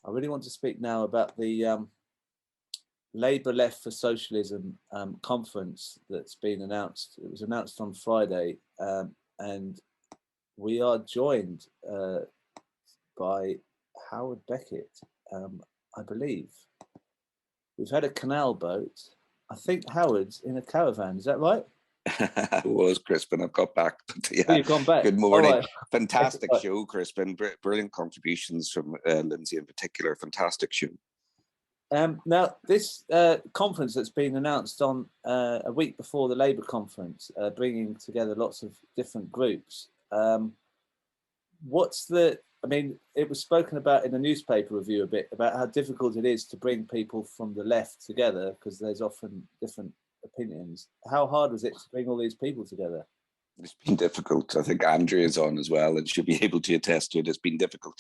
I really want to speak now about the Labour Left for Socialism conference that's been announced. It was announced on Friday, and we are joined by Howard Beckett, I believe. We've had a canal boat. I think Howard's in a caravan. Is that right? I was, Crispin. I've got back. But yeah, oh, you've gone back. Good morning. Right. Fantastic show, Crispin. Brilliant contributions from Lindsay in particular. Fantastic show. Now, this conference that's been announced on a week before the Labour conference, bringing together lots of different groups. It was spoken about in a newspaper review a bit about how difficult it is to bring people from the left together because there's often different opinions. How hard was it to bring all these people together? It's been difficult. I think Andrea's on as well and she'll be able to attest to it. It's been difficult.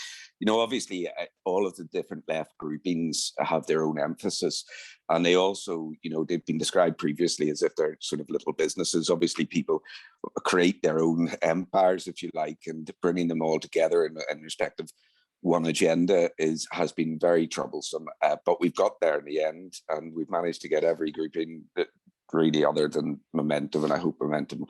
Obviously, all of the different left groupings have their own emphasis. And they also, they've been described previously as if they're sort of little businesses. Obviously, people create their own empires, if you like, and bringing them all together in respect of one agenda has been very troublesome. But we've got there in the end, and we've managed to get every grouping really other than Momentum, and I hope Momentum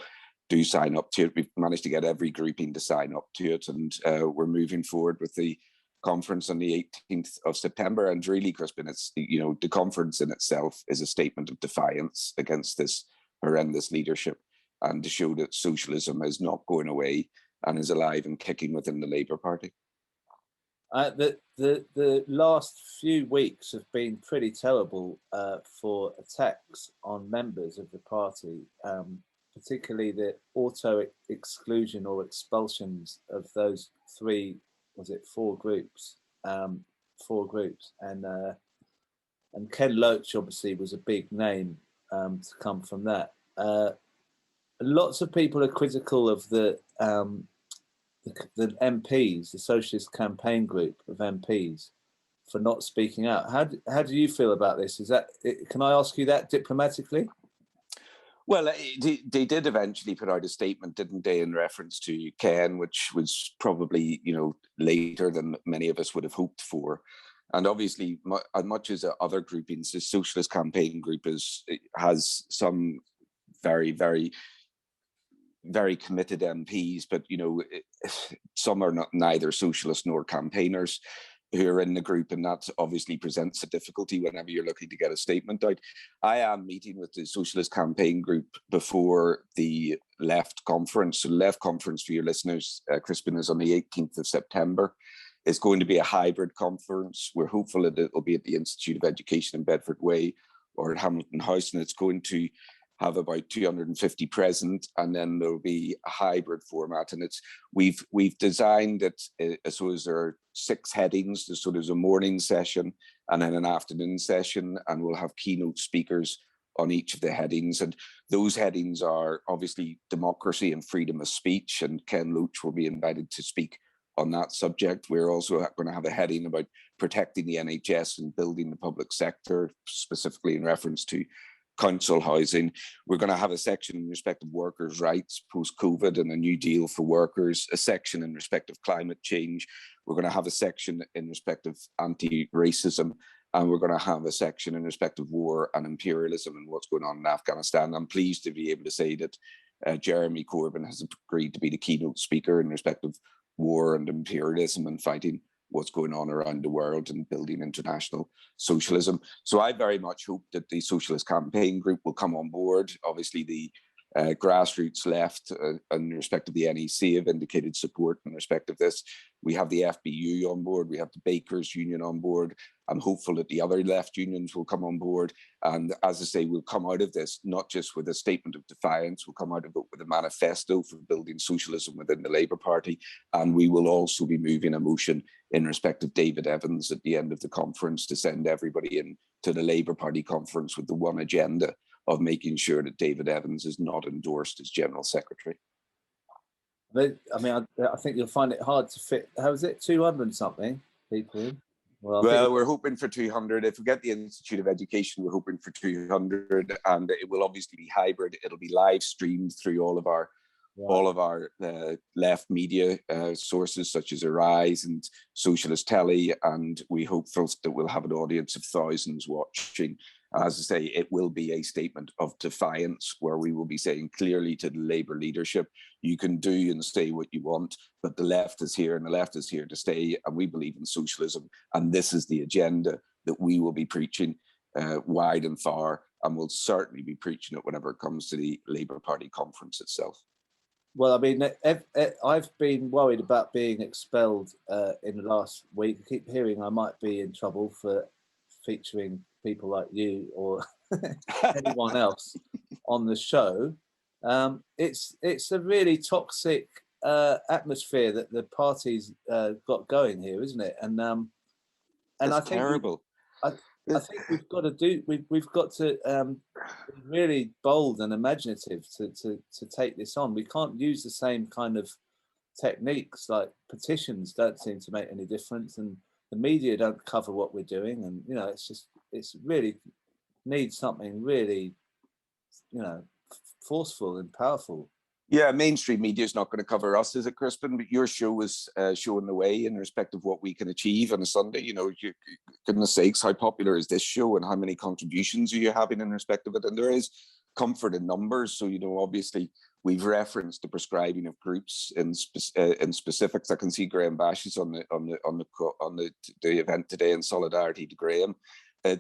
do sign up to it. We've managed to get every grouping to sign up to it, and we're moving forward with the conference on the 18th of September. And really, Crispin, it's the conference in itself is a statement of defiance against this horrendous leadership, and to show that socialism is not going away and is alive and kicking within the Labour Party. The last few weeks have been pretty terrible for attacks on members of the party. Particularly the auto-exclusion or expulsions of those four groups, and Ken Loach obviously was a big name to come from that. Lots of people are critical of the MPs, the Socialist campaign group of MPs, for not speaking out. How do you feel about this? Can I ask you that diplomatically? Well, they did eventually put out a statement, didn't they, in reference to Ken, which was probably, later than many of us would have hoped for. And obviously, as much as other groupings, the Socialist Campaign Group has some very, very, very committed MPs, but, some are neither socialist nor campaigners who are in the group, and that obviously presents a difficulty whenever you're looking to get a statement out. I am meeting with the Socialist Campaign Group before the Left Conference. So the Left Conference, for your listeners, Crispin, is on the 18th of September. It's going to be a hybrid conference. We're hopeful that it will be at the Institute of Education in Bedford Way or at Hamilton House, and it's going to have about 250 present, and then there'll be a hybrid format. And we've designed it so as there are 6 headings. So there's a morning session and then an afternoon session, and we'll have keynote speakers on each of the headings. And those headings are obviously democracy and freedom of speech, and Ken Loach will be invited to speak on that subject. We're also going to have a heading about protecting the NHS and building the public sector, specifically in reference to council housing. We're going to have a section in respect of workers' rights post-COVID and a new deal for workers, a section in respect of climate change. We're going to have a section in respect of anti-racism, and we're going to have a section in respect of war and imperialism and what's going on in Afghanistan. I'm pleased to be able to say that Jeremy Corbyn has agreed to be the keynote speaker in respect of war and imperialism and fighting what's going on around the world and building international socialism. So I very much hope that the Socialist Campaign Group will come on board. Obviously, the grassroots left in respect of the NEC have indicated support in respect of this. We have the FBU on board. We have the Bakers Union on board. I'm hopeful that the other left unions will come on board. And as I say, we'll come out of this not just with a statement of defiance, we'll come out of it with a manifesto for building socialism within the Labour Party. And we will also be moving a motion in respect of David Evans at the end of the conference to send everybody in to the Labour Party conference with the one agenda of making sure that David Evans is not endorsed as General Secretary. I think you'll find it hard to fit. How is it? 200 something people in? Well, we're hoping for 200. If we get the Institute of Education, we're hoping for 200, and it will obviously be hybrid. It'll be live streamed through all of our all of our left media sources such as Arise and Socialist Telly, and we hope that we'll have an audience of thousands watching. As I say, it will be a statement of defiance where we will be saying clearly to the Labour leadership, you can do and say what you want, but the left is here and the left is here to stay, and we believe in socialism, and this is the agenda that we will be preaching wide and far, and we'll certainly be preaching it whenever it comes to the Labour Party conference itself. Well, I mean, I've been worried about being expelled in the last week. I keep hearing I might be in trouble for featuring people like you or anyone else on the show. It's a really toxic atmosphere that the party's got going here, isn't it? And I think terrible. I think we've got to we've got to be really bold and imaginative to take this on. We can't use the same kind of techniques, like petitions don't seem to make any difference, and the media don't cover what we're doing, and it's really needs something really forceful and powerful. Yeah, mainstream media is not going to cover us, is it, Crispin? But your show is showing the way in respect of what we can achieve on a Sunday. Goodness sakes, how popular is this show and how many contributions are you having in respect of it? And there is comfort in numbers. So, obviously we've referenced the prescribing of groups in specifics. I can see Graham Bash is on the event today in solidarity to Graham.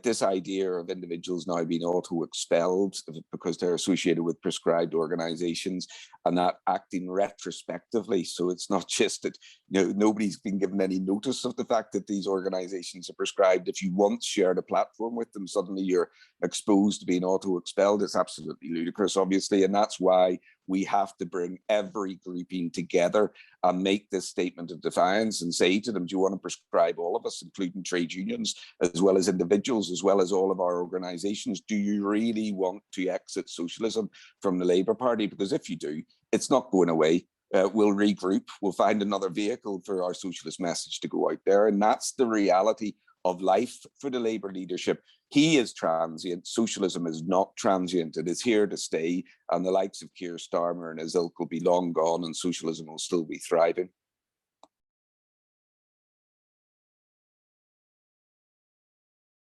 This idea of individuals now being auto-expelled because they're associated with prescribed organisations and that acting retrospectively. So it's not just that nobody's been given any notice of the fact that these organisations are prescribed. If you once shared a platform with them, suddenly you're exposed to being auto-expelled. It's absolutely ludicrous, obviously, and that's why we have to bring every grouping together and make this statement of defiance and say to them, do you want to prescribe all of us, including trade unions, as well as individuals, as well as all of our organisations? Do you really want to exit socialism from the Labour Party? Because if you do, it's not going away. We'll regroup. We'll find another vehicle for our socialist message to go out there. And that's the reality of life for the Labour leadership. He is transient. Socialism is not transient. It is here to stay. And the likes of Keir Starmer and his ilk will be long gone, and socialism will still be thriving.